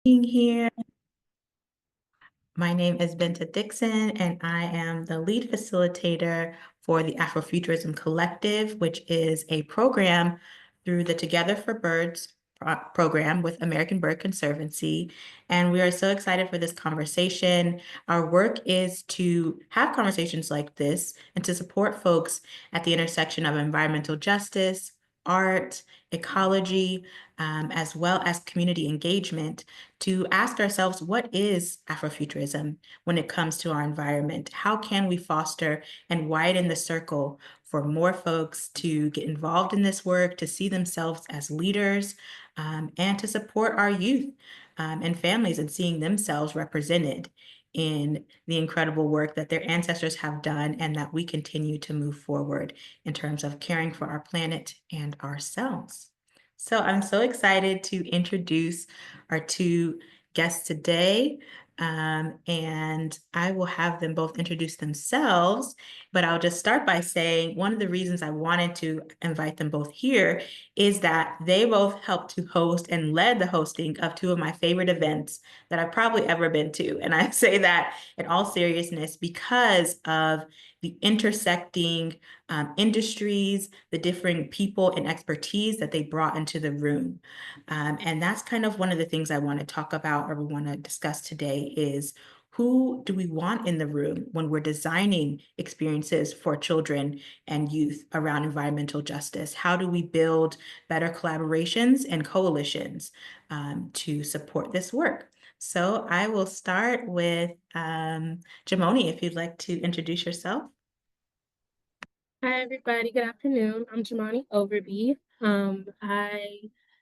Being here. My name is Benta Dixon, and I am the lead facilitator for the Afrofuturism Collective, which is a program through the Together for Birds program with American Bird Conservancy. And we are so excited for this conversation. Our work is to have conversations like this and to support folks at the intersection of environmental justice, art, ecology, as well as community engagement, to ask ourselves, what is Afrofuturism when it comes to our environment? How can we foster and widen the circle for more folks to get involved in this work, to see themselves as leaders, and to support our youth and families in seeing themselves represented in the incredible work that their ancestors have done and that we continue to move forward in terms of caring for our planet and ourselves. So I'm so excited to introduce our two guests today. And I will have them both introduce themselves, but I'll just start by saying one of the reasons I wanted to invite them both here is that they both helped to host and led the hosting of two of my favorite events that I've probably ever been to. And I say that in all seriousness because of the intersecting industries, the different people and expertise that they brought into the room. And that's kind of one of the things I want to talk about or we want to discuss today is who do we want in the room when we're designing experiences for children and youth around environmental justice? How do we build better collaborations and coalitions to support this work? So I will start with Jamoni, if you'd like to introduce yourself. Hi, everybody. Good afternoon. I'm Jamani Overby. I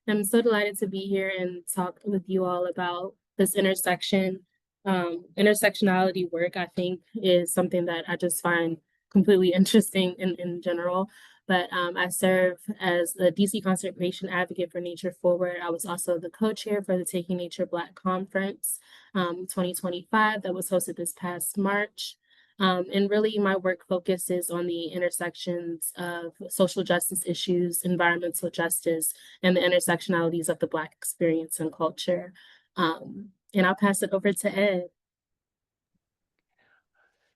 am so delighted to be here and talk with you all about this intersection. Intersectionality work, I think, is something that I just find completely interesting in general. But I serve as the DC Conservation Advocate for Nature Forward. I was also the co-chair for the Taking Nature Black Conference 2025 that was hosted this past March. And really, my work focuses on the intersections of social justice issues, environmental justice, and the intersectionalities of the Black experience and culture. And I'll pass it over to Ed.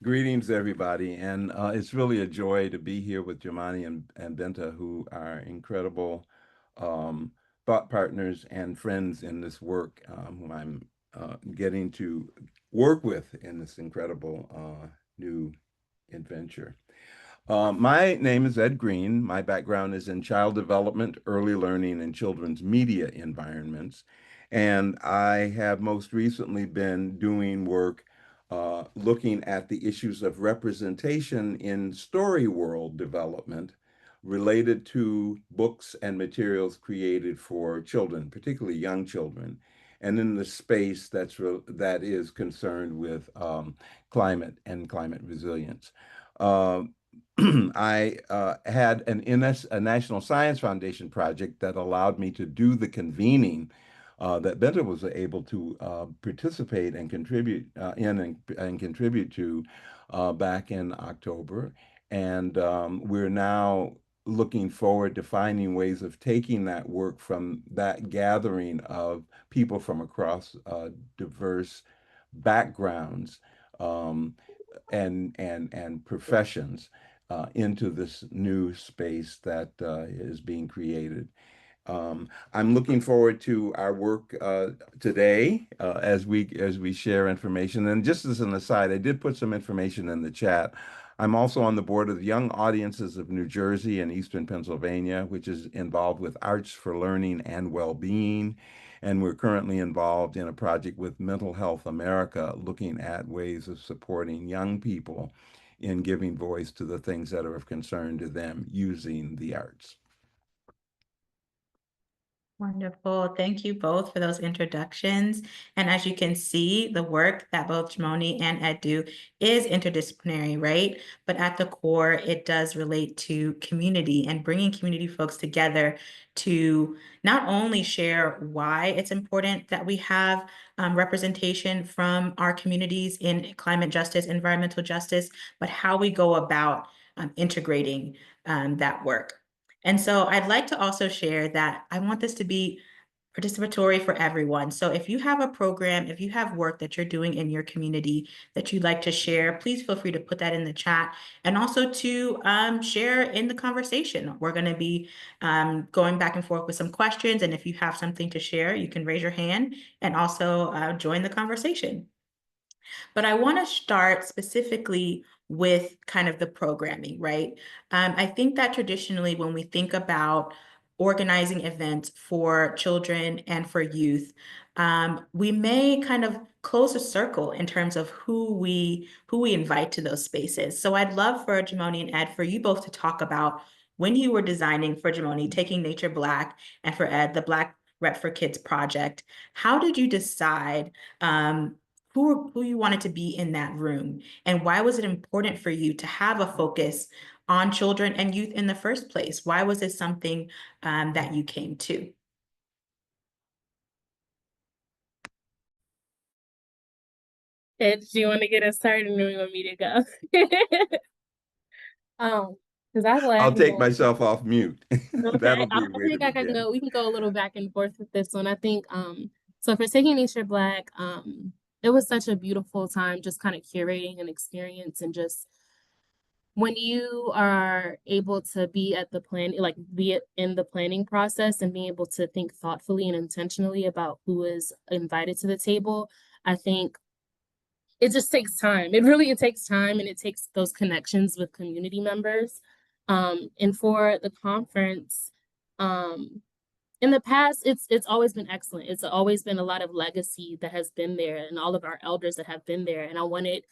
Greetings, everybody, and it's really a joy to be here with Jamani and Benta, who are incredible thought partners and friends in this work, whom I'm getting to work with in this incredible new adventure. My name is Ed Green. My background is in child development, early learning, and children's media environments. And I have most recently been doing work looking at the issues of representation in story world development related to books and materials created for children, particularly young children, and in the space that is concerned with climate and climate resilience. I had a National Science Foundation project that allowed me to do the convening that Benta was able to participate and contribute and contribute to back in October. And we're now looking forward to finding ways of taking that work from that gathering of people from across diverse backgrounds and professions into this new space that is being created. I'm looking forward to our work today as we share information. And just as an aside, I did put some information in the chat. I'm also on the board of the Young Audiences of New Jersey and Eastern Pennsylvania, which is involved with Arts for Learning and Well-Being. And we're currently involved in a project with Mental Health America, looking at ways of supporting young people in giving voice to the things that are of concern to them using the arts. Wonderful. Thank you both for those introductions. And as you can see, the work that both Jamoni and Ed do is interdisciplinary, right? But at the core, it does relate to community and bringing community folks together to not only share why it's important that we have representation from our communities in climate justice, environmental justice, but how we go about integrating that work. And so I'd like to also share that I want this to be participatory for everyone. So if you have a program, if you have work that you're doing in your community that you'd like to share, please feel free to put that in the chat, and also to share in the conversation. We're going to be going back and forth with some questions, and if you have something to share, you can raise your hand and also join the conversation. But I want to start specifically with kind of the programming, right? I think that traditionally, when we think about organizing events for children and for youth, we may kind of close a circle in terms of who we invite to those spaces. So I'd love for Jamoni and Ed, for you both to talk about when you were designing, for Jamoni, Taking Nature Black, and for Ed, the Black Rep for Kids project. How did you decide who you wanted to be in that room, and why was it important for you to have a focus on children and youth in the first place? Why was it something that you came to? Ed, do you want to get us started, or do you want me to go? Because I feel like I I'll can take go. myself off mute. Okay, That'll I be a way to think I can begin. go. We can go a little back and forth with this one. I think so for Taking Nature Black, it was such a beautiful time just kind of curating an experience, and just when you are able to be at the plan, like be in the planning process and being able to think thoughtfully and intentionally about who is invited to the table, I think it just takes time. It takes time, and it takes those connections with community members. And for the conference, um, in the past, it's always been excellent. It's always been a lot of legacy that has been there, and all of our elders that have been there. And I wanted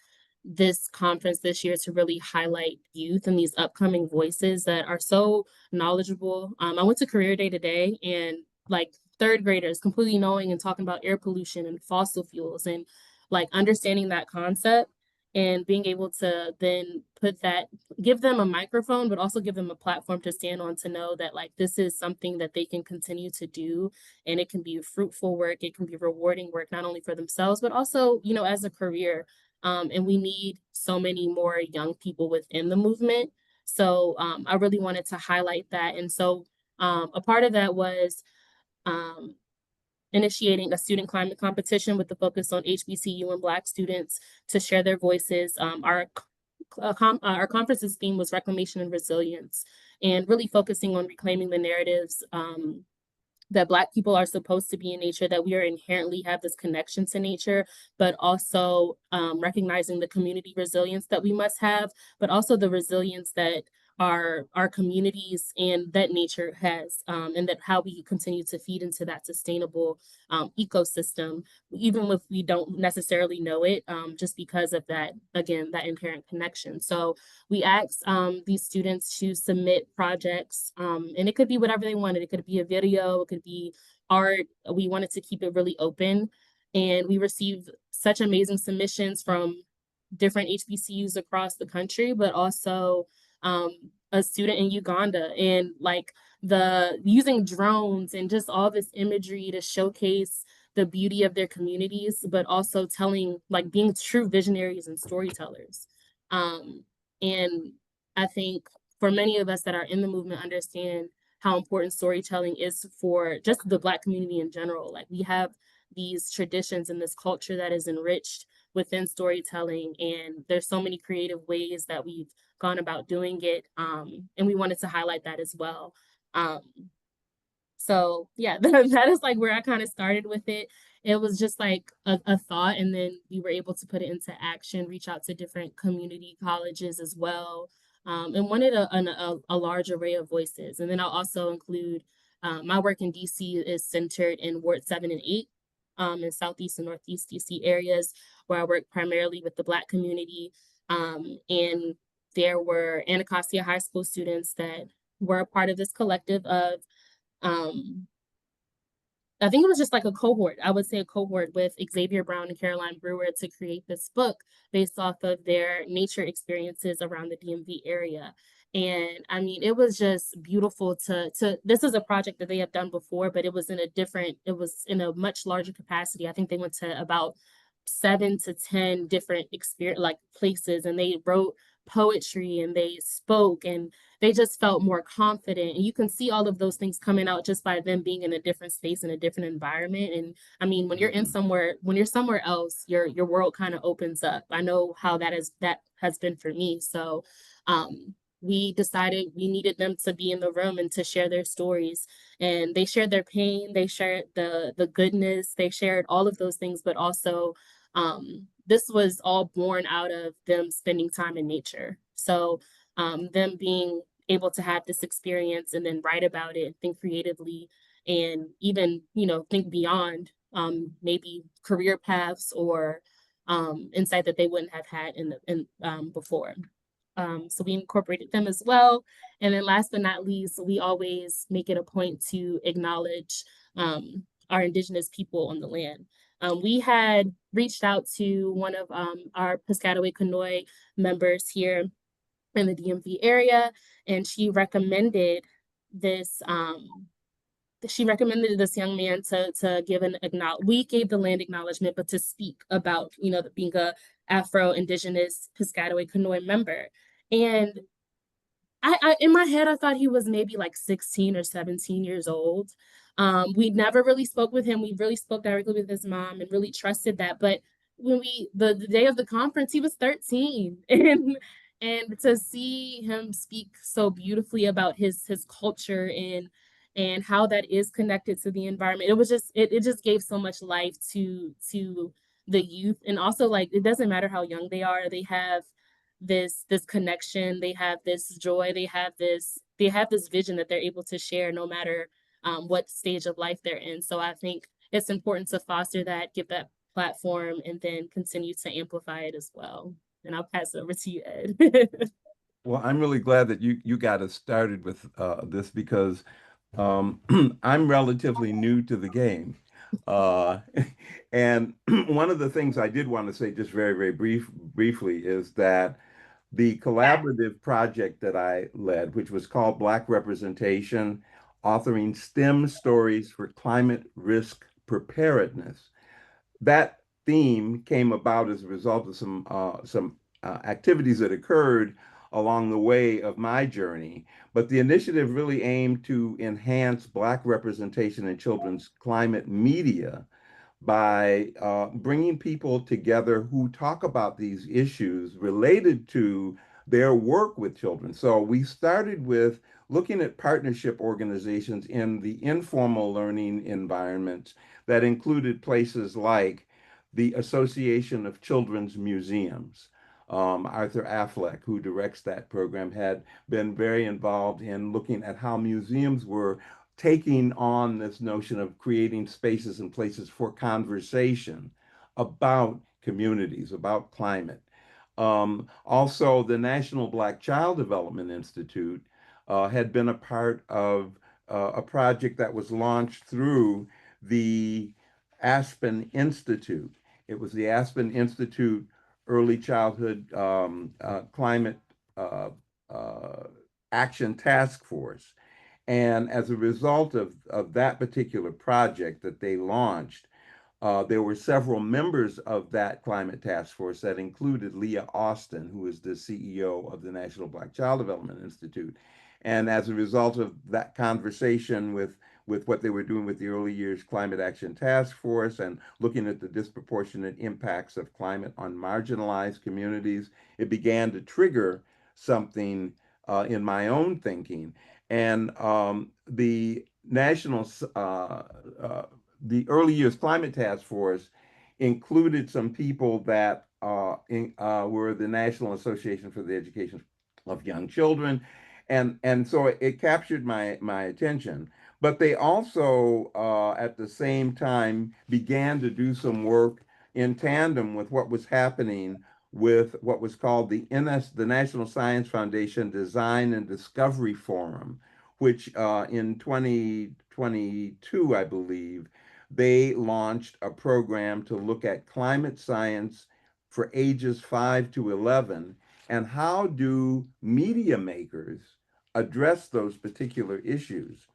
this conference this year to really highlight youth and these upcoming voices that are so knowledgeable. I went to Career Day today, and like third graders completely knowing and talking about air pollution and fossil fuels, and like understanding that concept and being able to then put that, give them a microphone, but also give them a platform to stand on, to know that like this is something that they can continue to do, and it can be fruitful work, it can be rewarding work, not only for themselves but also, you know, as a career. And we need so many more young people within the movement. So I really wanted to highlight that. And so a part of that was um, initiating a student climate competition with the focus on HBCU and Black students to share their voices. Our conference's theme was reclamation and resilience, and really focusing on reclaiming the narratives that Black people are supposed to be in nature, that we are inherently have this connection to nature, but also recognizing the community resilience that we must have, but also the resilience that our communities and that nature has, and that how we continue to feed into that sustainable ecosystem, even if we don't necessarily know it, just because of that, again, that inherent connection. So we asked these students to submit projects, and it could be whatever they wanted. It could be a video, it could be art. We wanted to keep it really open, and we received such amazing submissions from different HBCUs across the country, but also um, a student in Uganda, and like the using drones and just all this imagery to showcase the beauty of their communities, but also telling, like being true visionaries and storytellers. And I think for many of us that are in the movement understand how important storytelling is for just the Black community in general. Like we have these traditions and this culture that is enriched within storytelling, and there's so many creative ways that we've gone about doing it, and we wanted to highlight that as well. um, so yeah, that is like where I kind of started with it. It was just like a thought, and then we were able to put it into action, reach out to different community colleges as well, and wanted a large array of voices. And then I'll also include my work in DC is centered in Ward 7 and 8, in Southeast and Northeast DC areas, where I work primarily with the Black community. And there were Anacostia High School students that were a part of this collective of um, I think it was just like a cohort. I would say a cohort with Xavier Brown and Caroline Brewer to create this book based off of their nature experiences around the DMV area. And I mean, it was just beautiful to this is a project that they have done before, but it was it was in a much larger capacity. I think they went to about 7 to 10 different experience like places, and they wrote poetry and they spoke, and they just felt more confident. And you can see all of those things coming out just by them being in a different space, in a different environment. And I mean, Mhm. when you're somewhere else, your world kind of opens up. I know how that has been for me. So we decided we needed them to be in the room and to share their stories. And they shared their pain, they shared the goodness, they shared all of those things, but also this was all born out of them spending time in nature. So them being able to have this experience and then write about it and think creatively and even, think beyond maybe career paths or insight that they wouldn't have had before. So we incorporated them as well. And then last but not least, we always make it a point to acknowledge our Indigenous people on the land. We had reached out to one of our Piscataway Conoy members here in the DMV area, and this she recommended this young man to give an acknowledge. We gave the land acknowledgement, but to speak about being a Afro Indigenous Piscataway Conoy member. And I in my head I thought he was maybe like 16 or 17 years old. We never really spoke with him. We really spoke directly with his mom and really trusted that. But when the day of the conference, he was 13. And to see him speak so beautifully about his culture and how that is connected to the environment, it just gave so much life to the youth. And also, like, it doesn't matter how young they are, they have this connection, they have this joy, they have this vision that they're able to share no matter what stage of life they're in. So I think it's important to foster that, give that platform, and then continue to amplify it as well. And I'll pass it over to you, Ed. Well, I'm really glad that you got us started with this because I'm relatively new to the game. Uh, and one of the things I did want to say just very briefly is that the collaborative project that I led, which was called Black Representation, authoring STEM stories for climate risk preparedness, that theme came about as a result of some activities that occurred along the way of my journey. But the initiative really aimed to enhance Black representation in children's climate media by bringing people together who talk about these issues related to their work with children. So we started with looking at partnership organizations in the informal learning environments that included places like the Association of Children's Museums. Arthur Affleck, who directs that program, had been very involved in looking at how museums were taking on this notion of creating spaces and places for conversation about communities, about climate. Also, the National Black Child Development Institute had been a part of a project that was launched through the Aspen Institute. It was the Aspen Institute Early Childhood Climate uh, uh, Action Task Force. And as a result of that particular project that they launched, there were several members of that climate task force that included Leah Austin, who is the CEO of the National Black Child Development Institute. And as a result of that conversation with what they were doing with the Early Years Climate Action Task Force and looking at the disproportionate impacts of climate on marginalized communities, it began to trigger something in my own thinking. And the national the Early Years Climate Task Force included some people that were the National Association for the Education of Young Children, and so it captured my attention. But they also, at the same time, began to do some work in tandem with what was happening with what was called the National Science Foundation Design and Discovery Forum, which in 2022, I believe, they launched a program to look at climate science for ages 5 to 11 and how do media makers address those particular issues.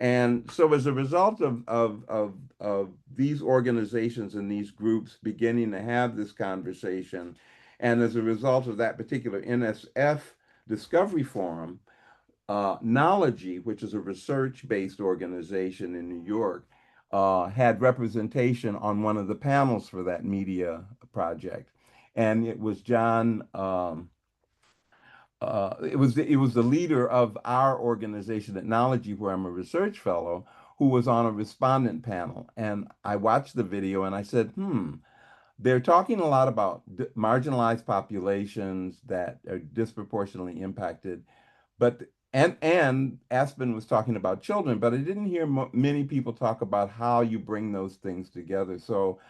And so as a result of these organizations and these groups beginning to have this conversation, and as a result of that particular NSF Discovery Forum, Knology, which is a research-based organization in New York, had representation on one of the panels for that media project, and it was John. It was the leader of our organization, Technology, where I'm a research fellow, who was on a respondent panel. And I watched the video and I said, they're talking a lot about marginalized populations that are disproportionately impacted, but and Aspen was talking about children, but I didn't hear many people talk about how you bring those things together. So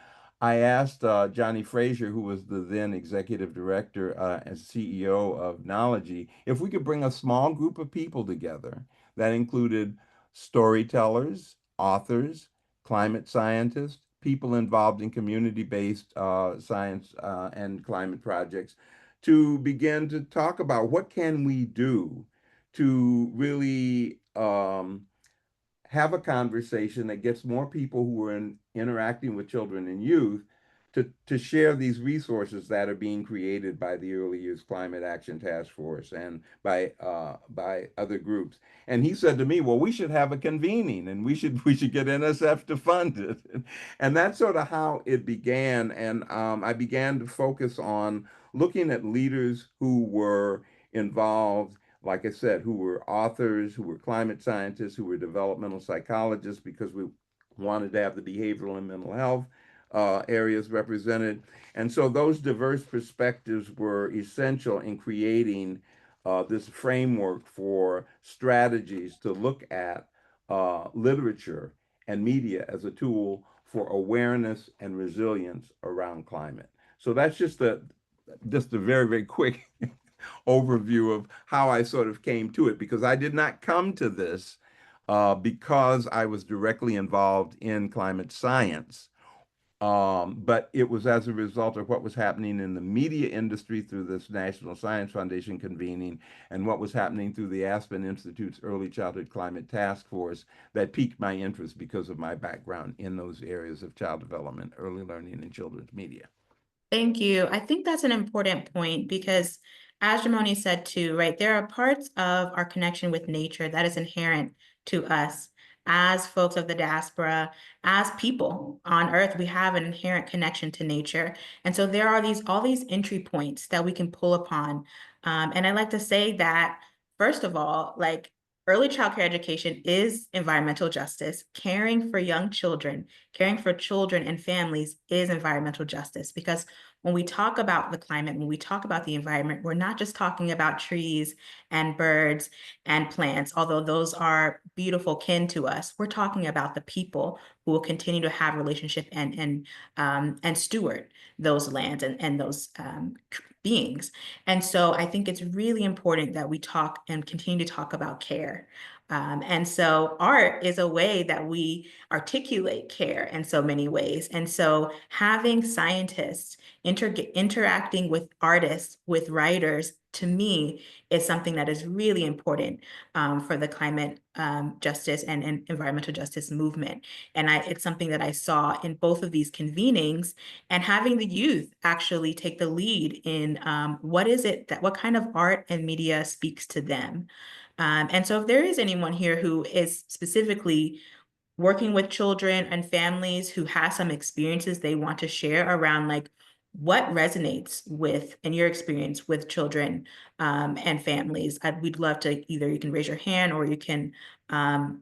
I asked Johnny Frazier, who was the then executive director and CEO of Knology, if we could bring a small group of people together that included storytellers, authors, climate scientists, people involved in community-based science and climate projects, to begin to talk about what can we do to really have a conversation that gets more people who are interacting with children and youth to share these resources that are being created by the Early Years Climate Action Task Force and by other groups. And he said to me, "Well, we should have a convening, and we should get NSF to fund it." And that's sort of how it began. And I began to focus on looking at leaders who were involved, like I said, who were authors, who were climate scientists, who were developmental psychologists, because we wanted to have the behavioral and mental health areas represented. And so those diverse perspectives were essential in creating this framework for strategies to look at literature and media as a tool for awareness and resilience around climate. So that's just a very, very quick overview of how I sort of came to it, because I did not come to this because I was directly involved in climate science. But it was as a result of what was happening in the media industry through this National Science Foundation convening and what was happening through the Aspen Institute's Early Childhood Climate Task Force that piqued my interest because of my background in those areas of child development, early learning, and children's media. Thank you. I think that's an important point because, as Jamoni said too, right, there are parts of our connection with nature that is inherent to us as folks of the diaspora, as people on Earth. We have an inherent connection to nature, and so there are all these entry points that we can pull upon. And I like to say that, first of all, like, early childcare education is environmental justice. Caring for young children, caring for children and families is environmental justice, because when we talk about the climate, when we talk about the environment, we're not just talking about trees and birds and plants, although those are beautiful kin to us. We're talking about the people who will continue to have relationship and steward those lands and those beings. And so I think it's really important that we talk and continue to talk about care. And so art is a way that we articulate care in so many ways. And so having scientists interacting with artists, with writers, to me, is something that is really important for the climate justice and environmental justice movement. And it's something that I saw in both of these convenings, and having the youth actually take the lead in what kind of art and media speaks to them. And so if there is anyone here who is specifically working with children and families who have some experiences they want to share around, like, what resonates with, in your experience with children and families, we'd love to, either you can raise your hand or you can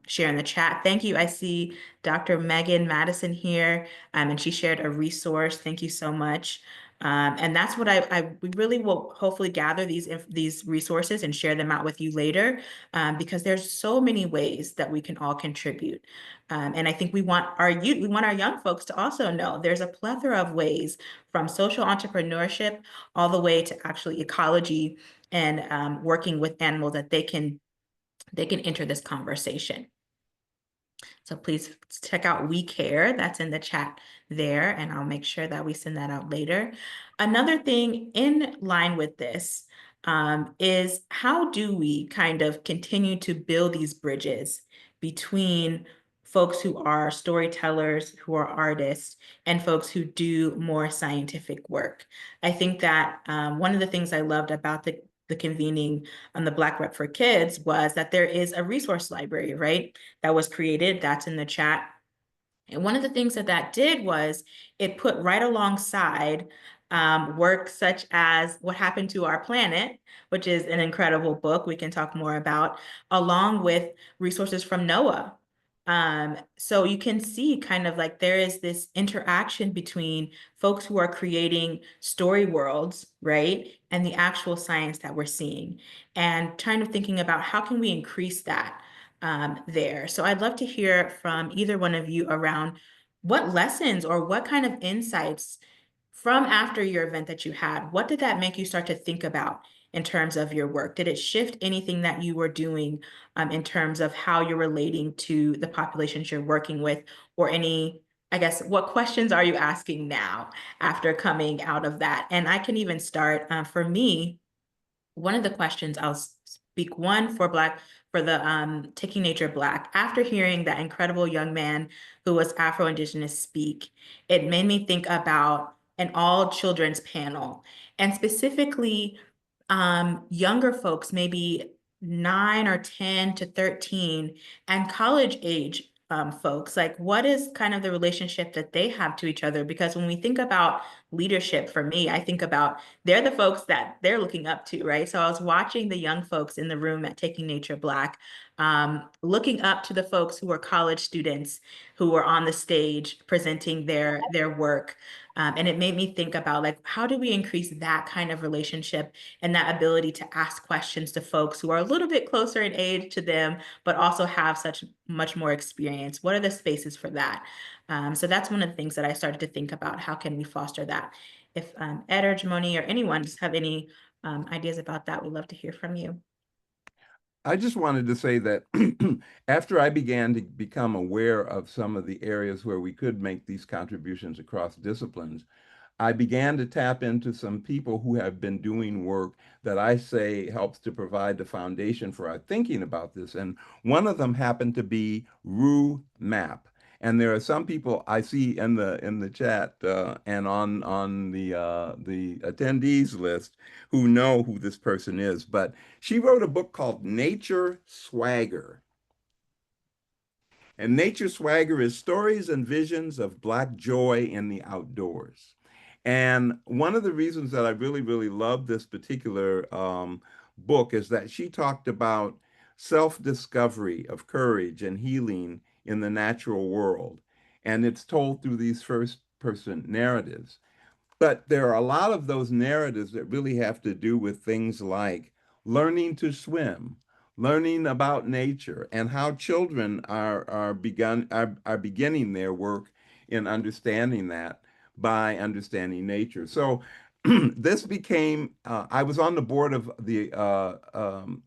share in the chat. Thank you. I see Dr. Megan Madison here, and she shared a resource. Thank you so much. And that's what we really will hopefully gather these resources and share them out with you later, because there's so many ways that we can all contribute. And I think we want our young folks to also know there's a plethora of ways, from social entrepreneurship all the way to actually ecology and working with animals, that they can enter this conversation. So please check out We Care. That's in the chat there, and I'll make sure that we send that out later. Another thing in line with this is, how do we kind of continue to build these bridges between folks who are storytellers, who are artists, and folks who do more scientific work? I think that one of the things I loved about the convening on the Black Rep for Kids was that there is a resource library, right? That was created, that's in the chat. And one of the things that that did was it put right alongside work such as What Happened to Our Planet, which is an incredible book we can talk more about, along with resources from NOAA. So you can see kind of like there is this interaction between folks who are creating story worlds, right? And the actual science that we're seeing, and kind of thinking about how can we increase that there. So I'd love to hear from either one of you around what lessons or what kind of insights from after your event that you had, what did that make you start to think about in terms of your work? Did it shift anything that you were doing in terms of how you're relating to the populations you're working with, or any, I guess, what questions are you asking now after coming out of that? And I can even start for me, one of the questions I'll speak one for the Taking Nature Black. After hearing that incredible young man who was Afro-Indigenous speak, it made me think about an all children's panel, and specifically younger folks, maybe 9 or 10 to 13, and college age folks. Like, what is kind of the relationship that they have to each other? Because when we think about leadership, for me, I think about they're the folks that they're looking up to, right? So I was watching the young folks in the room at Taking Nature Black, looking up to the folks who were college students who were on the stage presenting their work. And it made me think about, like, how do we increase that kind of relationship and that ability to ask questions to folks who are a little bit closer in age to them, but also have such much more experience? What are the spaces for that? So that's one of the things that I started to think about. How can we foster that? If Ed or Jamoni or anyone just have any ideas about that, we'd love to hear from you. I just wanted to say that after I began to become aware of some of the areas where we could make these contributions across disciplines, I began to tap into some people who have been doing work that I say helps to provide the foundation for our thinking about this. And one of them happened to be Rue Map. And there are some people I see in the chat and on the attendees list who know who this person is. But she wrote a book called Nature Swagger. And Nature Swagger is stories and visions of Black joy in the outdoors. And one of the reasons that I really, really love this particular book is that she talked about self-discovery of courage and healing in the natural world. And it's told through these first-person narratives. But there are a lot of those narratives that really have to do with things like learning to swim, learning about nature, and how children are beginning their work in understanding that by understanding nature. So this became, I was on the board of the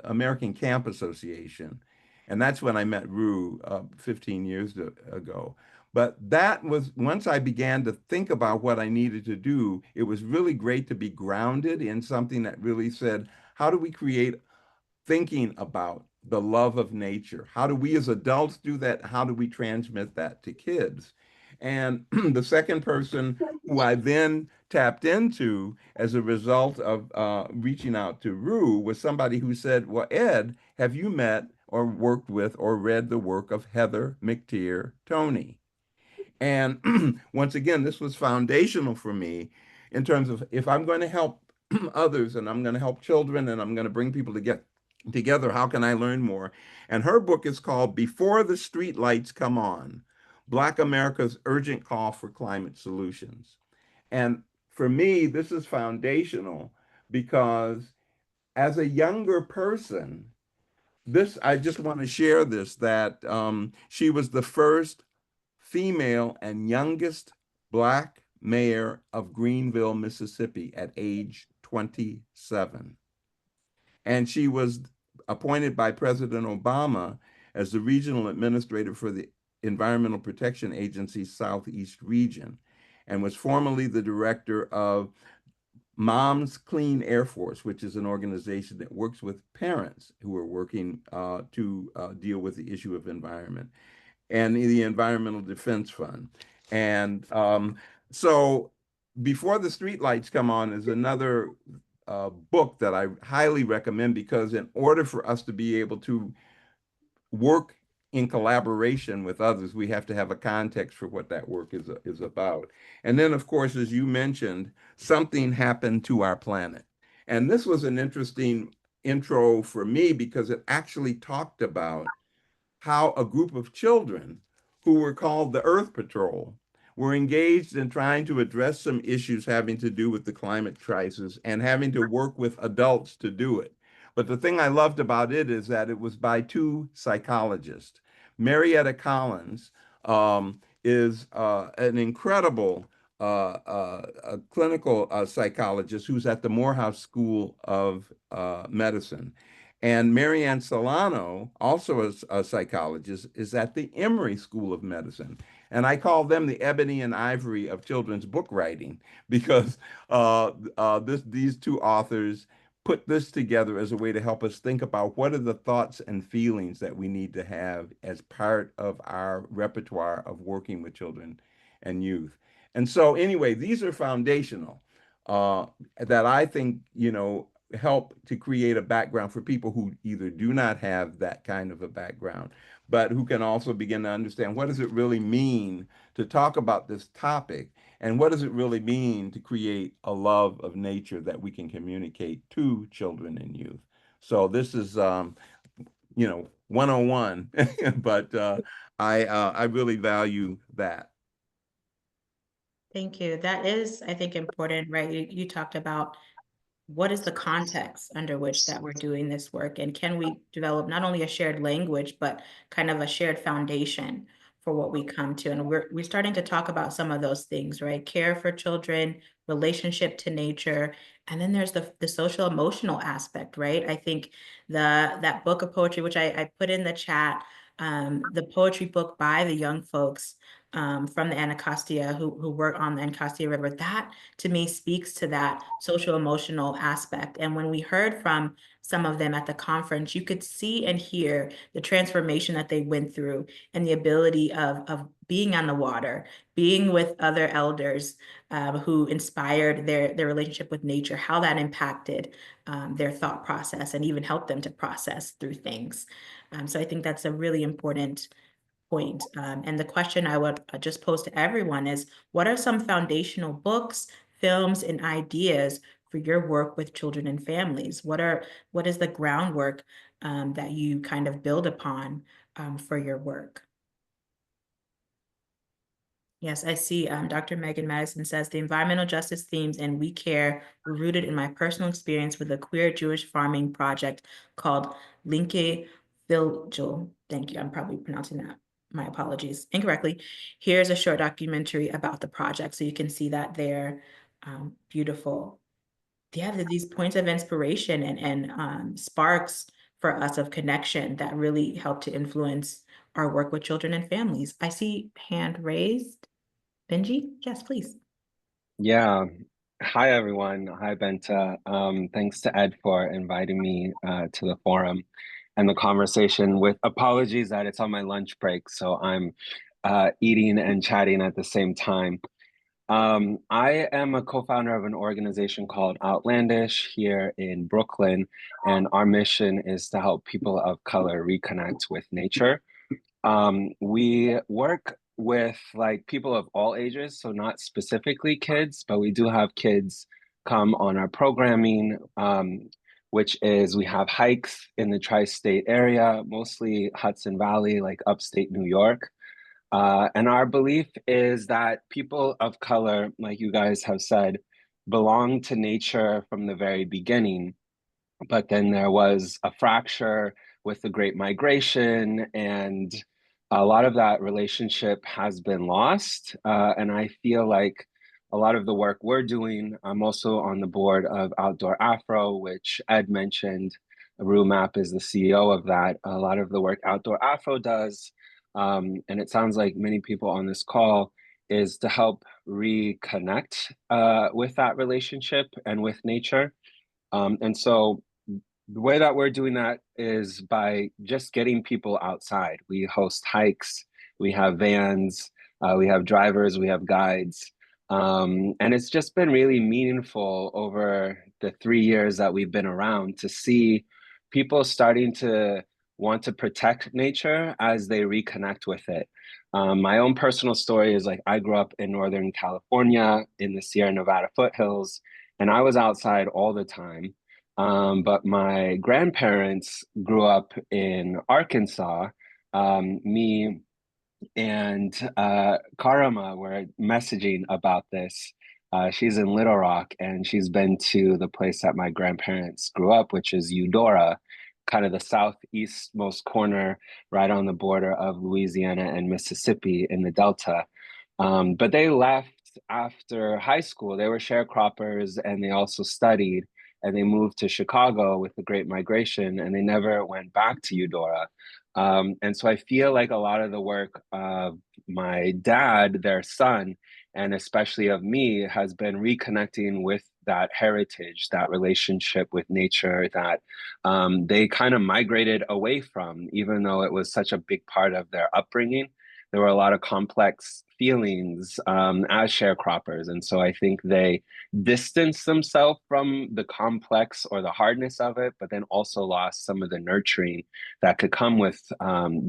American Camp Association, and that's when I met Rue 15 years ago. But that was, once I began to think about what I needed to do, it was really great to be grounded in something that really said, how do we create thinking about the love of nature? How do we as adults do that? How do we transmit that to kids? And the second person who I then tapped into as a result of reaching out to Rue was somebody who said, well, Ed, have you met or worked with or read the work of Heather McTeer Toney? And once again, this was foundational for me in terms of if I'm going to help others and I'm going to help children and I'm going to bring people to get together, how can I learn more? And her book is called Before the Street Lights Come On, Black America's Urgent Call for Climate Solutions. And for me, this is foundational because as a younger person, this I just want to share this that she was the first female and youngest Black mayor of Greenville, Mississippi at age 27. And she was appointed by President Obama as the regional administrator for the Environmental Protection Agency's Southeast region and was formerly the director of Moms Clean Air Force, which is an organization that works with parents who are working to deal with the issue of environment, and the Environmental Defense Fund. And so Before the Streetlights Come On is another book that I highly recommend, because in order for us to be able to work in collaboration with others, we have to have a context for what that work is about. And then, of course, as you mentioned, something happened to our planet. And this was an interesting intro for me because it actually talked about how a group of children who were called the Earth Patrol were engaged in trying to address some issues having to do with the climate crisis and having to work with adults to do it. But the thing I loved about it is that it was by two psychologists. Marietta Collins is an incredible a clinical psychologist who's at the Morehouse School of Medicine. And Marianne Solano, also a psychologist, is at the Emory School of Medicine. And I call them the ebony and ivory of children's book writing because these two authors put this together as a way to help us think about what are the thoughts and feelings that we need to have as part of our repertoire of working with children and youth. And so, anyway, these are foundational that I think, help to create a background for people who either do not have that kind of a background, but who can also begin to understand what does it really mean to talk about this topic, and what does it really mean to create a love of nature that we can communicate to children and youth. So this is, 101, but I really value that. Thank you. That is, I think, important, right? You talked about what is the context under which that we're doing this work, and can we develop not only a shared language but kind of a shared foundation for what we come to. And we're starting to talk about some of those things, right? Care for children, relationship to nature, and then there's the social emotional aspect, right? I think that book of poetry, which I put in the chat, the poetry book by the young folks from the Anacostia who work on the Anacostia River, that to me speaks to that social emotional aspect. And when we heard from some of them at the conference, you could see and hear the transformation that they went through and the ability of being on the water, being with other elders who inspired their relationship with nature, how that impacted their thought process and even helped them to process through things. So I think that's a really important point. And the question I would just pose to everyone is, what are some foundational books, films, and ideas for your work with children and families? What is the groundwork that you kind of build upon for your work? Yes, I see. Dr. Megan Madison says the environmental justice themes and We Care were rooted in my personal experience with a queer Jewish farming project called Linke Vilgel. Thank you. I'm probably pronouncing that, my apologies, incorrectly. Here's a short documentary about the project, so you can see that there. Beautiful. Yeah, these points of inspiration and sparks for us of connection that really help to influence our work with children and families. I see hand raised. Benji, yes, please. Yeah. Hi, everyone. Hi, Benta. Thanks to Ed for inviting me to the forum and the conversation, with apologies that it's on my lunch break, so I'm eating and chatting at the same time. I am a co-founder of an organization called Outlandish here in Brooklyn, and our mission is to help people of color reconnect with nature. We work with like people of all ages, so not specifically kids, but we do have kids come on our programming, which is we have hikes in the tri-state area, mostly Hudson Valley, like upstate New York. And our belief is that people of color, like you guys have said, belong to nature from the very beginning. But then there was a fracture with the Great Migration, and a lot of that relationship has been lost. And I feel like a lot of the work we're doing, I'm also on the board of Outdoor Afro, which Ed mentioned. Map is the CEO of that. A lot of the work Outdoor Afro does, and it sounds like many people on this call, is to help reconnect with that relationship and with nature. And so the way that we're doing that is by just getting people outside. We host hikes, we have vans, we have drivers, we have guides. And it's just been really meaningful over the 3 years that we've been around to see people starting to want to protect nature as they reconnect with it. My own personal story is like I grew up in Northern California in the Sierra Nevada foothills, and I was outside all the time. But my grandparents grew up in Arkansas. Me and Karama were messaging about this. She's in Little Rock, and she's been to the place that my grandparents grew up, which is Eudora, kind of the southeastmost corner, right on the border of Louisiana and Mississippi in the Delta. But they left after high school. They were sharecroppers, and they also studied, and they moved to Chicago with the Great Migration, and they never went back to Eudora. And so I feel like a lot of the work of my dad, their son, and especially of me, has been reconnecting with that heritage, that relationship with nature that they kind of migrated away from, even though it was such a big part of their upbringing. There were a lot of complex feelings as sharecroppers. And so I think they distanced themselves from the complex or the hardness of it, but then also lost some of the nurturing that could come with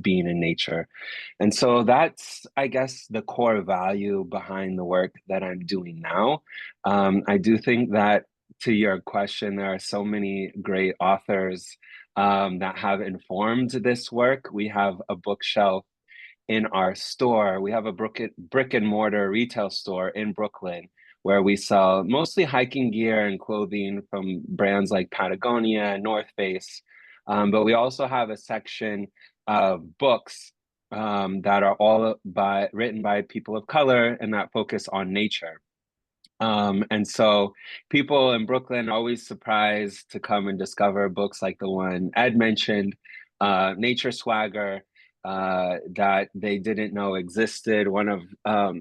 being in nature. And so that's, I guess, the core value behind the work that I'm doing now. I do think that to your question, there are so many great authors that have informed this work. We have a bookshelf in our store. We have a brick and mortar retail store in Brooklyn where we sell mostly hiking gear and clothing from brands like Patagonia and North Face. But we also have a section of books that are all written by people of color and that focus on nature. And so people in Brooklyn are always surprised to come and discover books like the one Ed mentioned, Nature Swagger, that they didn't know existed. One of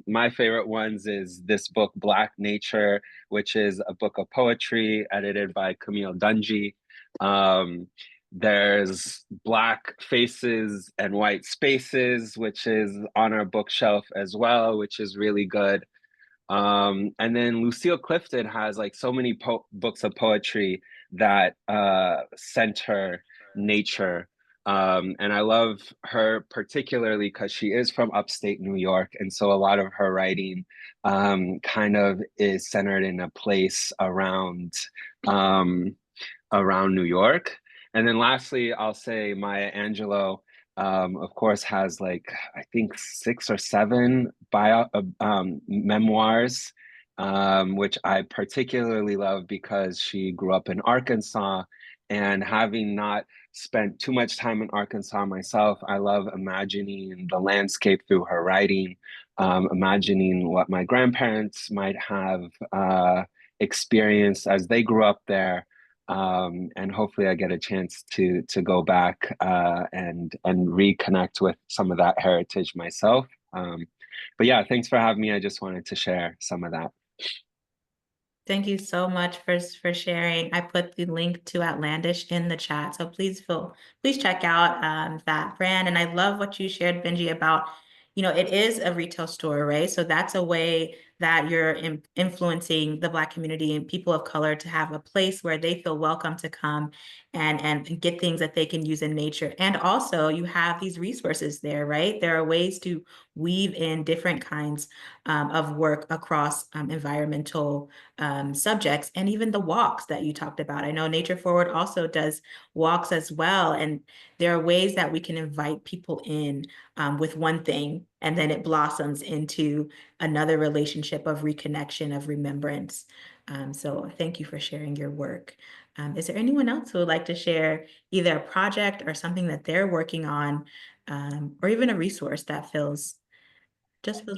my favorite ones is this book, Black Nature, which is a book of poetry edited by Camille Dungy. There's Black Faces and White Spaces, which is on our bookshelf as well, which is really good. And then Lucille Clifton has like so many books of poetry that center nature. And I love her particularly because she is from upstate New York. And so a lot of her writing kind of is centered in a place um, around New York. And then lastly, I'll say Maya Angelou, of course, has like, I think 6 or 7 memoirs, which I particularly love because she grew up in Arkansas. And having not spent too much time in Arkansas myself, I love imagining the landscape through her writing, imagining what my grandparents might have experienced as they grew up there. And hopefully I get a chance to go back and reconnect with some of that heritage myself. But yeah, thanks for having me. I just wanted to share some of that. Thank you so much for sharing. I put the link to Outlandish in the chat, so please check out that brand. And I love what you shared, Benji, about, it is a retail store, right? So that's a way that you're influencing the Black community and people of color to have a place where they feel welcome to come and get things that they can use in nature. And also you have these resources there, right? There are ways to weave in different kinds of work across environmental subjects, and even the walks that you talked about. I know Nature Forward also does walks as well. And there are ways that we can invite people in with one thing, and then it blossoms into another relationship of reconnection, of remembrance. So thank you for sharing your work. Is there anyone else who would like to share either a project or something that they're working on, or even a resource that feels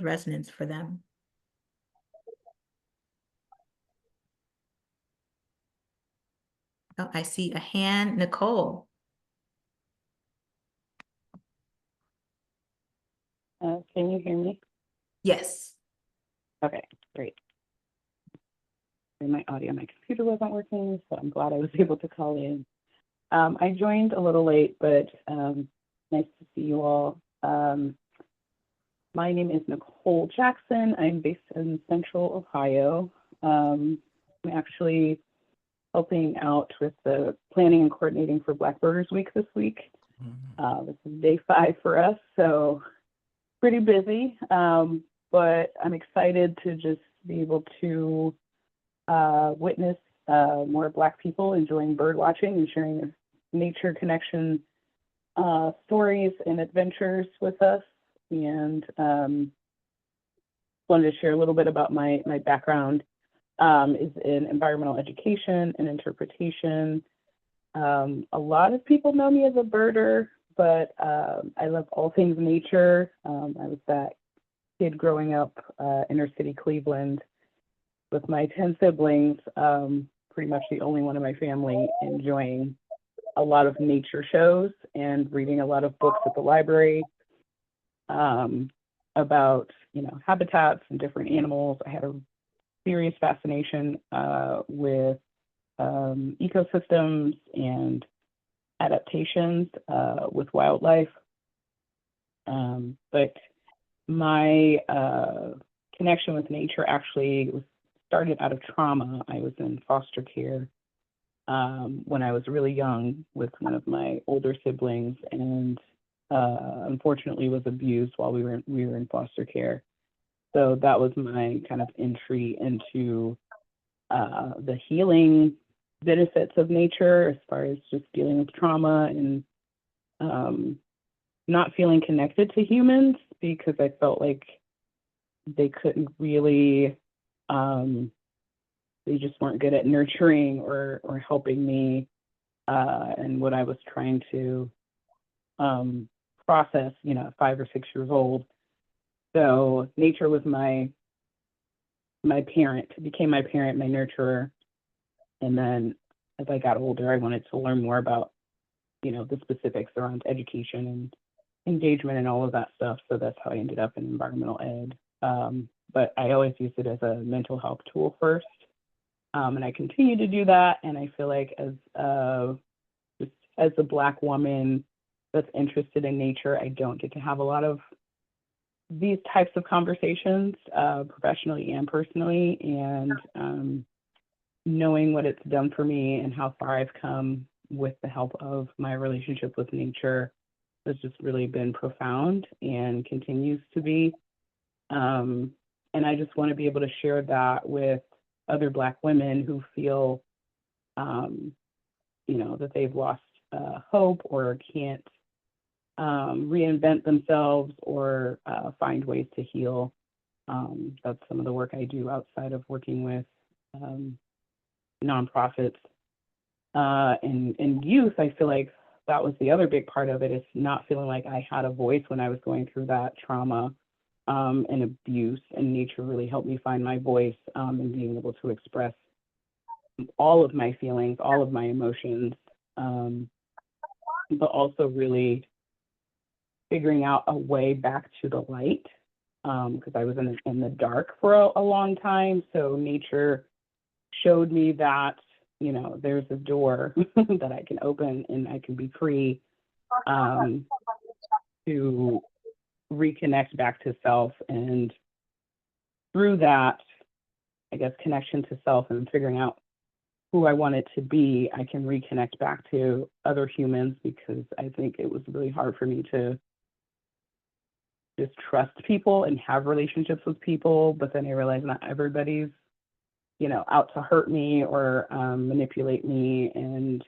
resonance for them? Oh, I see a hand. Nicole. Can you hear me? Yes. Okay, great. My computer wasn't working, so I'm glad I was able to call in. I joined a little late, but nice to see you all. My name is Nicole Jackson. I'm based in Central Ohio. I'm actually helping out with the planning and coordinating for Black Birders Week this week. This is day 5 for us, so pretty busy. But I'm excited to just be able to witness more Black people enjoying bird watching and sharing their nature connection stories and adventures with us. And wanted to share a little bit about my background is in environmental education and interpretation. A lot of people know me as a birder, but I love all things nature. I was that kid growing up inner city Cleveland with my 10 siblings, pretty much the only one in my family enjoying a lot of nature shows and reading a lot of books at the library about, habitats and different animals. I had a serious fascination with ecosystems and adaptations with wildlife. But my connection with nature actually started out of trauma. I was in foster care when I was really young with one of my older siblings, and unfortunately was abused while we were in foster care. So that was my kind of entry into the healing benefits of nature as far as just dealing with trauma and not feeling connected to humans because I felt like they couldn't really, they just weren't good at nurturing or helping me and what I was trying to process, at 5 or 6 years old. So nature was my parent, became my parent, my nurturer. And then as I got older, I wanted to learn more about, the specifics around education and engagement and all of that stuff. So that's how I ended up in environmental ed. But I always used it as a mental health tool first. And I continue to do that. And I feel like as a Black woman that's interested in nature, I don't get to have a lot of these types of conversations professionally and personally. And knowing what it's done for me and how far I've come with the help of my relationship with nature has just really been profound and continues to be. And I just want to be able to share that with other Black women who feel, that they've lost hope or can't reinvent themselves or find ways to heal. That's some of the work I do outside of working with nonprofits and youth. I feel like that was the other big part of it, is not feeling like I had a voice when I was going through that trauma and abuse, and nature really helped me find my voice and being able to express all of my feelings, all of my emotions, but also really figuring out a way back to the light because I was in the dark for a long time. So nature showed me that, there's a door that I can open and I can be free to reconnect back to self. And through that, I guess, connection to self and figuring out who I wanted to be, I can reconnect back to other humans, because I think it was really hard for me to just trust people and have relationships with people. But then I realized not everybody's, out to hurt me or manipulate me. And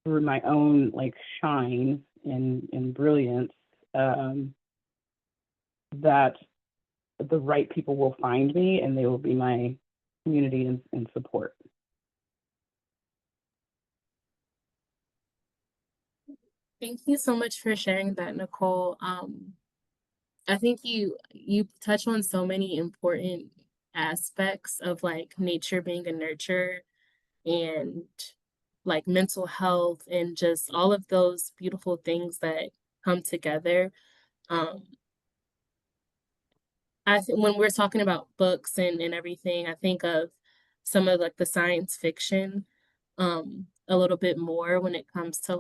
through my own shine and brilliance, that the right people will find me and they will be my community and support. Thank you so much for sharing that, Nicole. I think you touch on so many important aspects of nature being a nurture and mental health and just all of those beautiful things that come together. I think when we're talking about books and everything, I think of some of the science fiction a little bit more when it comes to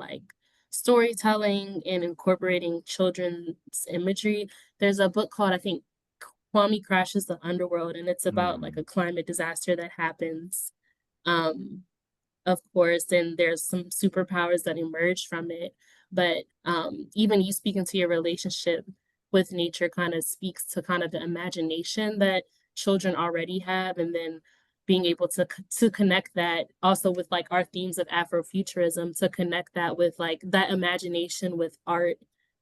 storytelling and incorporating children's imagery. There's a book called, I think, Kwame Crashes the Underworld, and it's about like a climate disaster that happens. Um, of course, and there's some superpowers that emerge from it. But even you speaking to your relationship with nature kind of speaks to kind of the imagination that children already have, and then being able to connect that also with like our themes of Afrofuturism, to connect that with like that imagination with art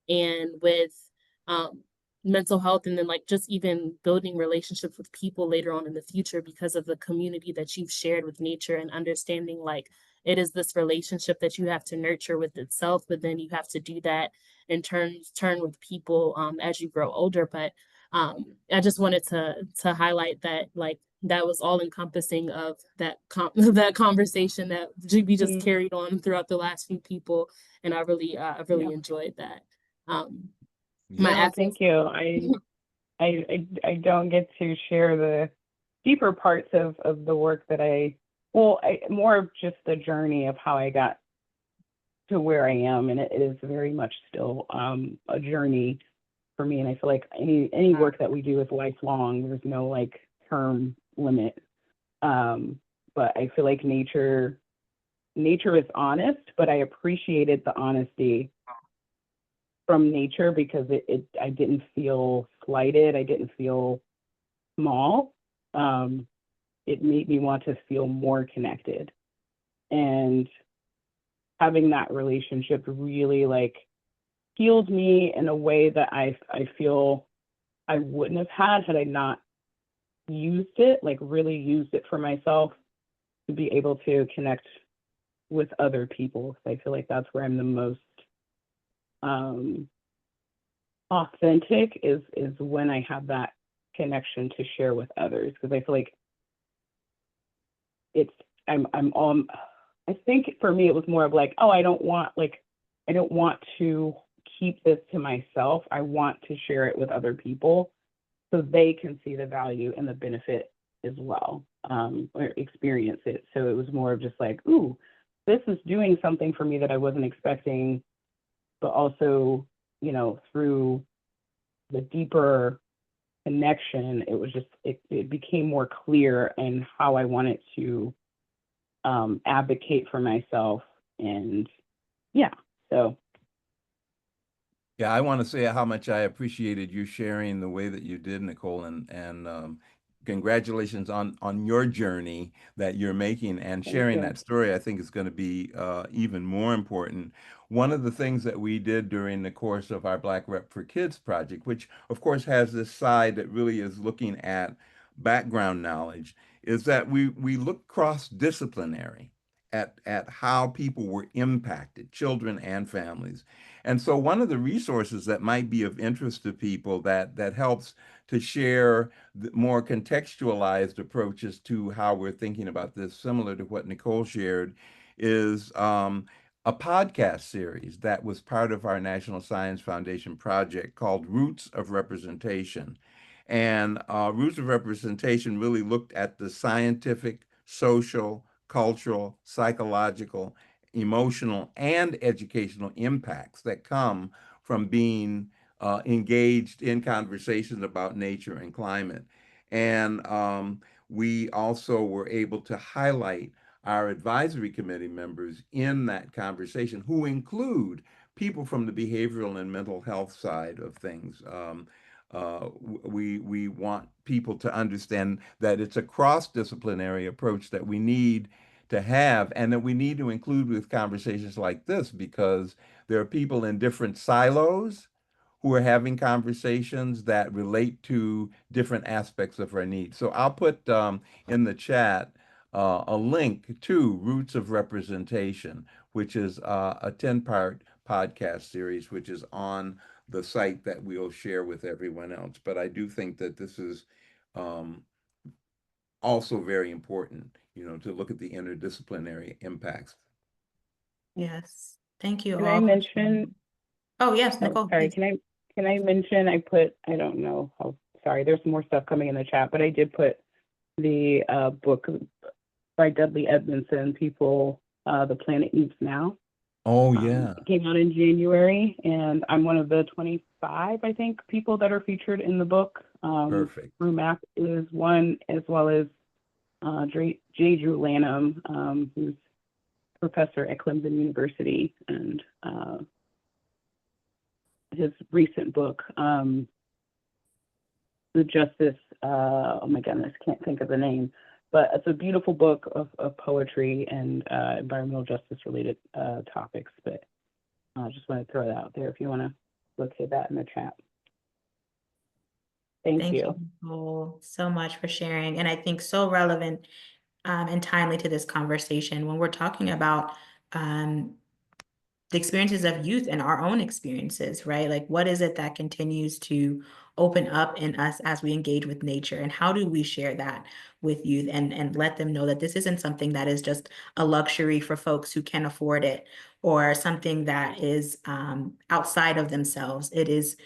and with um, mental health, and then like just even building relationships with people later on in the future because of the community that you've shared with nature, and understanding like it is this relationship that you have to nurture with itself, but then you have to do that in turn with people as you grow older. But I just wanted to highlight that like that was all encompassing of that that conversation that GB just carried on throughout the last few people, and I really enjoyed that. My No, thank you. I don't get to share the deeper parts of the work that more of just the journey of how I got to where I am, and it is very much still a journey for me. And I feel like any work that we do is lifelong. There's no like term limit. But I feel like nature is honest, but I appreciated the honesty from nature because I didn't feel slighted. I didn't feel small. It made me want to feel more connected. And having that relationship really like healed me in a way that I feel I wouldn't have had I not used it, like really used it for myself to be able to connect with other people. So I feel like that's where I'm the most authentic is when I have that connection to share with others, because I feel like I think for me it was more of like, oh, I don't want to keep this to myself. I want to share it with other people so they can see the value and the benefit as well, or experience it. So it was more of just like, ooh, this is doing something for me that I wasn't expecting, but also, through the deeper connection, it was just, it became more clear in how I wanted to advocate for myself. And yeah, so. Yeah, I want to say how much I appreciated you sharing the way that you did, Nicole, and congratulations on your journey that you're making, and sharing that story. I think is going to be even more important. One of the things that we did during the course of our Black Rep for Kids project, which of course has this side that really is looking at background knowledge, is that we look cross-disciplinary at how people were impacted, children and families. And so one of the resources that might be of interest to people that helps to share the more contextualized approaches to how we're thinking about this, similar to what Nicole shared, is a podcast series that was part of our National Science Foundation project called Roots of Representation. And Roots of Representation really looked at the scientific, social, cultural, psychological, emotional, and educational impacts that come from being engaged in conversations about nature and climate. And we also were able to highlight our advisory committee members in that conversation, who include people from the behavioral and mental health side of things. We want people to understand that it's a cross-disciplinary approach that we need to have, and that we need to include with conversations like this, because there are people in different silos who are having conversations that relate to different aspects of our needs. So I'll put in the chat a link to Roots of Representation, which is a 10-part podcast series, which is on the site that we'll share with everyone else. But I do think that this is also very important, to look at the interdisciplinary impacts. Yes. Thank you Can all. I mention? Oh, yes, Oh, Nicole. sorry. Please. Can I mention? I don't know how. Sorry, there's more stuff coming in the chat, but I did put the book by Dudley Edmondson, "People the Planet Needs Now." Oh, yeah. It came out in January, and I'm one of the 25, I think, people that are featured in the book. Perfect. Rue Mapp is one, as well as J. Drew Lanham, who's professor at Clemson University, and his recent book, The Justice, oh my goodness, can't think of the name, but it's a beautiful book of poetry and environmental justice related topics. But I just want to throw that out there if you want to look at that in the chat. Thank Thank you. you, Nicole, so much for sharing. And I think so relevant and timely to this conversation when we're talking about the experiences of youth and our own experiences, right? Like, what is it that continues to open up in us as we engage with nature? And how do we share that with youth and let them know that this isn't something that is just a luxury for folks who can afford it or something that is outside of themselves? It is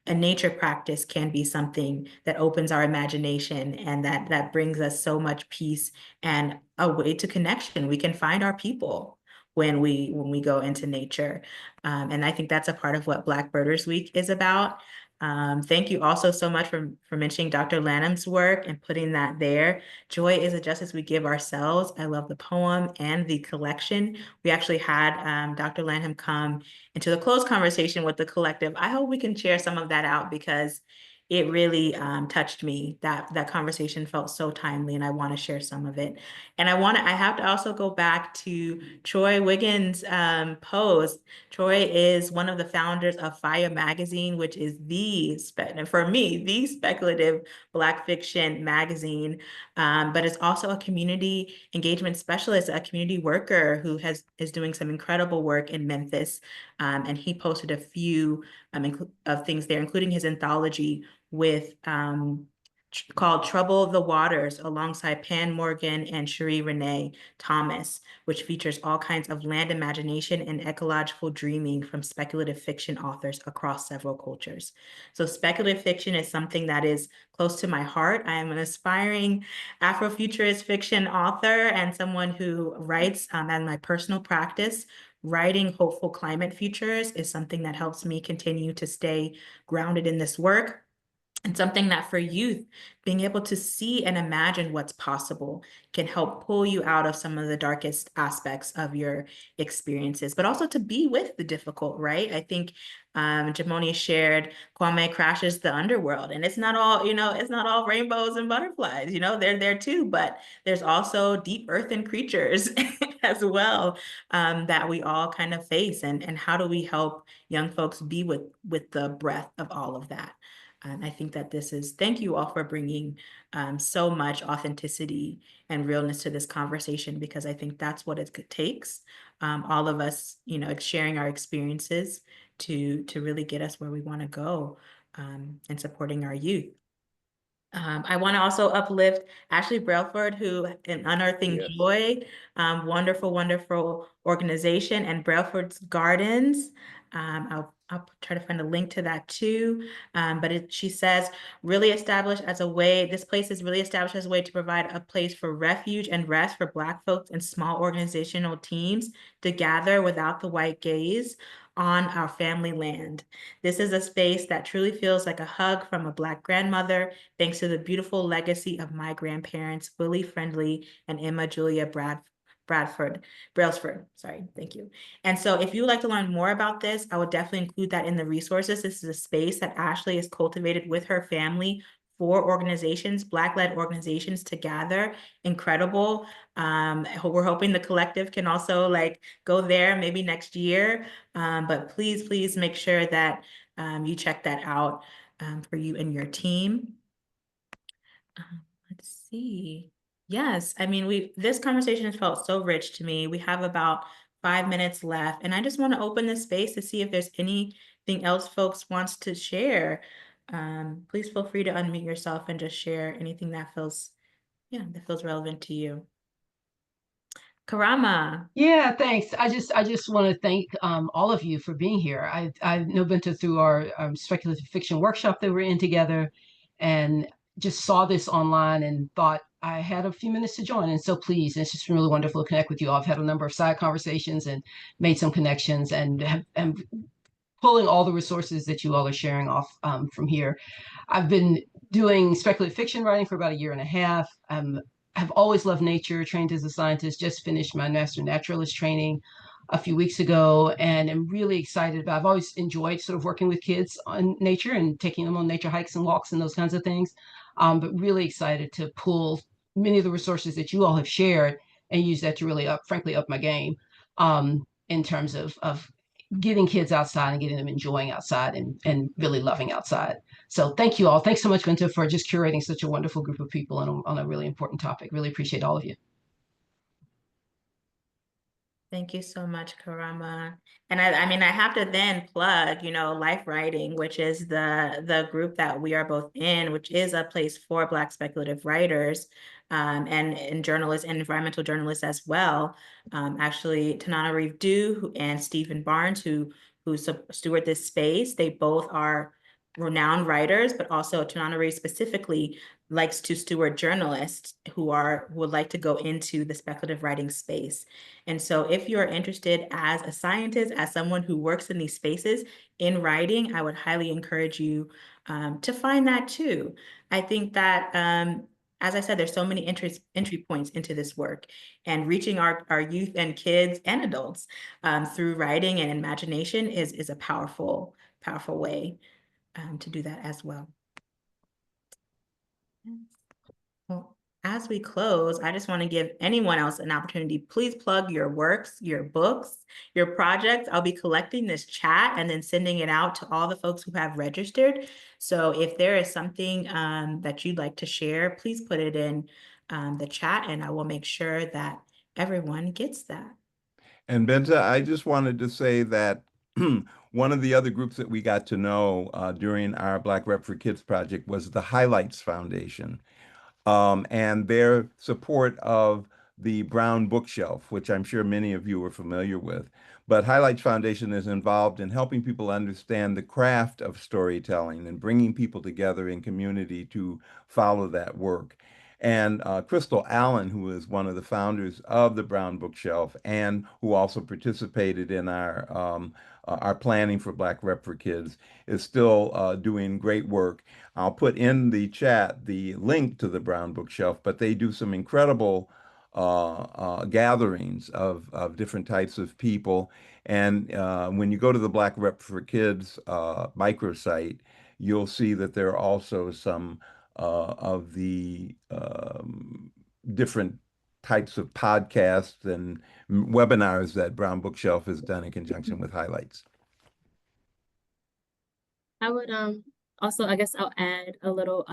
a nature practice can be something that opens our imagination and that brings us so much peace and a way to connection. We can find our people when we go into nature. And I think that's a part of what Black Birders Week is about. Thank you also so much for mentioning Dr. Lanham's work and putting that there. Joy is a justice we give ourselves. I love the poem and the collection. We actually had Dr. Lanham come into the close conversation with the collective. I hope we can share some of that out because it really touched me. That conversation felt so timely, and I want to share some of it. And I have to also go back to Troy Wiggins' post. Troy is one of the founders of Fire Magazine, which is for me, the speculative Black fiction magazine. But it's also a community engagement specialist, a community worker who is doing some incredible work in Memphis. And he posted a few of things there, including his anthology with called Trouble the Waters alongside Pan Morgan and Cherie Renee Thomas, which features all kinds of land imagination and ecological dreaming from speculative fiction authors across several cultures. So speculative fiction is something that is close to my heart. I am an aspiring Afrofuturist fiction author and someone who writes as my personal practice. Writing hopeful climate futures is something that helps me continue to stay grounded in this work. And something that for youth, being able to see and imagine what's possible can help pull you out of some of the darkest aspects of your experiences, but also to be with the difficult, right? I think Jamoni shared Kwame Crashes the Underworld, and it's not all, it's not all rainbows and butterflies, they're there too, but there's also deep earthen creatures as well that we all kind of face. And how do we help young folks be with the breadth of all of that? I think that thank you all for bringing so much authenticity and realness to this conversation, because I think that's what it takes. All of us, sharing our experiences to really get us where we want to go and supporting our youth. I want to also uplift Ashley Brailford, who in Unearthing Yes. Joy, wonderful, wonderful organization, and Brailford's Gardens. I'll try to find a link to that too. But she says, this place is really established as a way to provide a place for refuge and rest for Black folks and small organizational teams to gather without the white gaze on our family land. This is a space that truly feels like a hug from a Black grandmother, thanks to the beautiful legacy of my grandparents, Willie Friendly and Emma Julia Brailsford. Sorry, thank you. And so if you would like to learn more about this, I would definitely include that in the resources. This is a space that Ashley has cultivated with her family for organizations, Black-led organizations to gather. Incredible. We're hoping the collective can also go there maybe next year. But please make sure that you check that out for you and your team. Let's see. Yes, I mean, this conversation has felt so rich to me. We have about 5 minutes left, and I just want to open this space to see if there's anything else folks wants to share. Please feel free to unmute yourself and just share anything that feels relevant to you. Karama. Yeah, thanks. I just want to thank all of you for being here. I know Benta through our speculative fiction workshop that we're in together, and just saw this online and thought I had a few minutes to join. And so please, it's just been really wonderful to connect with you all. I've had a number of side conversations and made some connections and am pulling all the resources that you all are sharing off from here. I've been doing speculative fiction writing for about a year and a half. I've always loved nature, trained as a scientist, just finished my master naturalist training a few weeks ago, and I'm really excited about. I've always enjoyed sort of working with kids on nature and taking them on nature hikes and walks and those kinds of things, but really excited to pull many of the resources that you all have shared and use that to really frankly, up my game in terms of getting kids outside and getting them enjoying outside and really loving outside. So thank you all. Thanks so much, Vinta, for just curating such a wonderful group of people on a really important topic. Really appreciate all of you. Thank you so much, Karama. And I mean, I have to then plug, Life Writing, which is the group that we are both in, which is a place for Black speculative writers, and journalists and environmental journalists as well. Actually, Tanana Reeve Dew and Stephen Barnes, who steward this space, they both are renowned writers, but also Tanana Reeve specifically likes to steward journalists who would like to go into the speculative writing space. And so if you're interested as a scientist, as someone who works in these spaces in writing, I would highly encourage you to find that too. I think that, as I said, there's so many entry points into this work, and reaching our youth and kids and adults through writing and imagination is a powerful, powerful way to do that as well. Well, as we close, I just want to give anyone else an opportunity. Please plug your works, your books, your projects. I'll be collecting this chat and then sending it out to all the folks who have registered. So if there is something that you'd like to share, please put it in the chat, and I will make sure that everyone gets that. And Benta, I just wanted to say that one of the other groups that we got to know during our Black Rep for Kids project was the Highlights Foundation, and their support of the Brown Bookshelf, which I'm sure many of you are familiar with. But Highlights Foundation is involved in helping people understand the craft of storytelling and bringing people together in community to follow that work. And Crystal Allen, who is one of the founders of the Brown Bookshelf and who also participated in our planning for Black Rep for Kids, is still doing great work. I'll put in the chat the link to the Brown Bookshelf, but they do some incredible gatherings of different types of people. And when you go to the Black Rep for Kids microsite, you'll see that there are also some of the different types of podcasts and webinars that Brown Bookshelf has done in conjunction with Highlights. I would also, I guess I'll add a little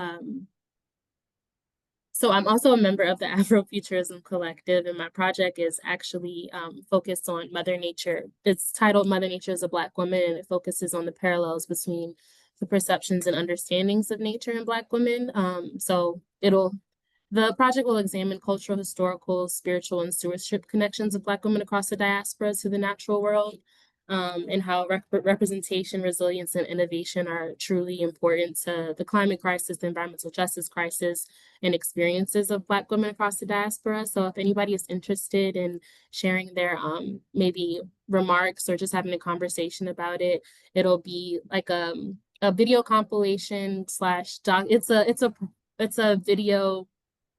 so I'm also a member of the Afrofuturism Collective, and my project is actually focused on Mother Nature. It's titled Mother Nature as a Black Woman, and it focuses on the parallels between the perceptions and understandings of nature in Black women. The project will examine cultural, historical, spiritual, and stewardship connections of Black women across the diaspora to the natural world, and how representation, resilience, and innovation are truly important to the climate crisis, the environmental justice crisis, and experiences of Black women across the diaspora. So if anybody is interested in sharing their maybe remarks or just having a conversation about it, it'll be like a video compilation slash doc. It's a video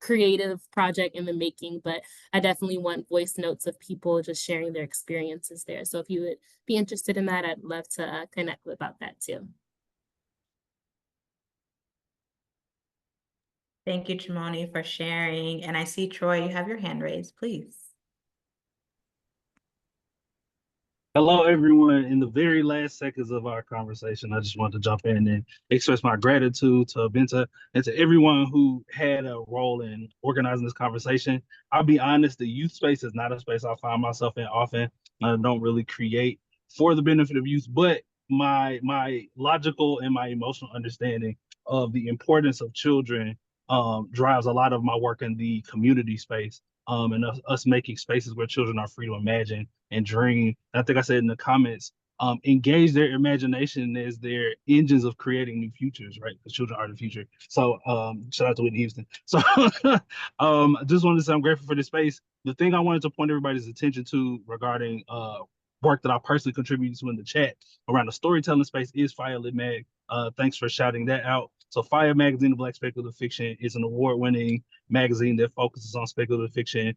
creative project in the making, but I definitely want voice notes of people just sharing their experiences there. So if you would be interested in that, I'd love to connect about that too. Thank you, Chimone, for sharing. And I see, Troy, you have your hand raised, please. Hello, everyone. In the very last seconds of our conversation, I just wanted to jump in and express my gratitude to Benta and to everyone who had a role in organizing this conversation. I'll be honest, the youth space is not a space I find myself in often. I don't really create for the benefit of youth, but my logical and my emotional understanding of the importance of children drives a lot of my work in the community space, and us making spaces where children are free to imagine and dream. And I think I said in the comments, engage their imagination as their engines of creating new futures, right? Because children are the future. So shout out to Whitney Houston. So just wanted to say I'm grateful for this space. The thing I wanted to point everybody's attention to regarding work that I personally contributed to in the chat around the storytelling space is Fire Lit Mag. Thanks for shouting that out. So Fire Magazine of Black Speculative Fiction is an award-winning magazine that focuses on speculative fiction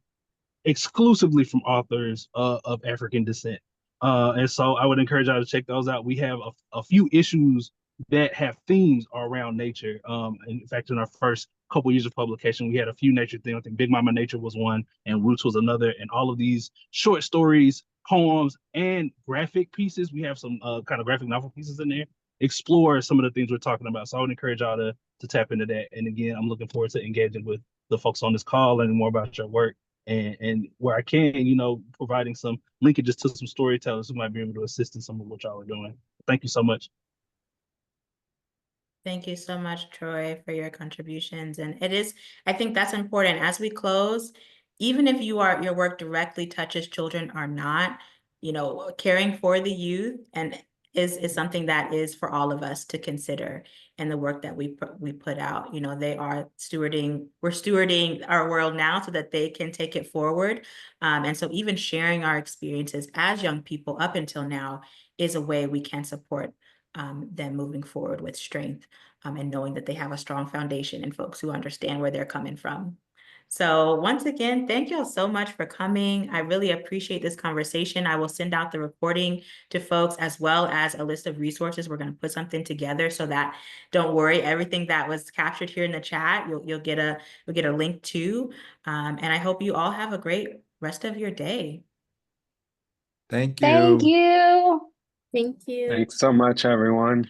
exclusively from authors of African descent. And so I would encourage y'all to check those out. We have a few issues that have themes around nature. In fact, in our first couple years of publication, we had a few nature themes. I think Big Mama Nature was one, and Roots was another. And all of these short stories, poems, and graphic pieces, we have some kind of graphic novel pieces in there, explore some of the things we're talking about. So I would encourage y'all to tap into that. And again, I'm looking forward to engaging with the folks on this call, learning more about your work and where I can, providing some linkages to some storytellers who might be able to assist in some of what y'all are doing. Thank you so much. Thank you so much, Troy, for your contributions. And I think that's important as we close, even if your work directly touches children or not, caring for the youth and is something that is for all of us to consider in the work that we put out. We're stewarding our world now so that they can take it forward. And so even sharing our experiences as young people up until now is a way we can support them moving forward with strength, and knowing that they have a strong foundation and folks who understand where they're coming from. So once again, thank y'all so much for coming. I really appreciate this conversation. I will send out the recording to folks as well as a list of resources. We're going to put something together so that, don't worry, everything that was captured here in the chat, you'll get a link to. And I hope you all have a great rest of your day. Thank you. Thank you. Thank you. Thanks so much, everyone.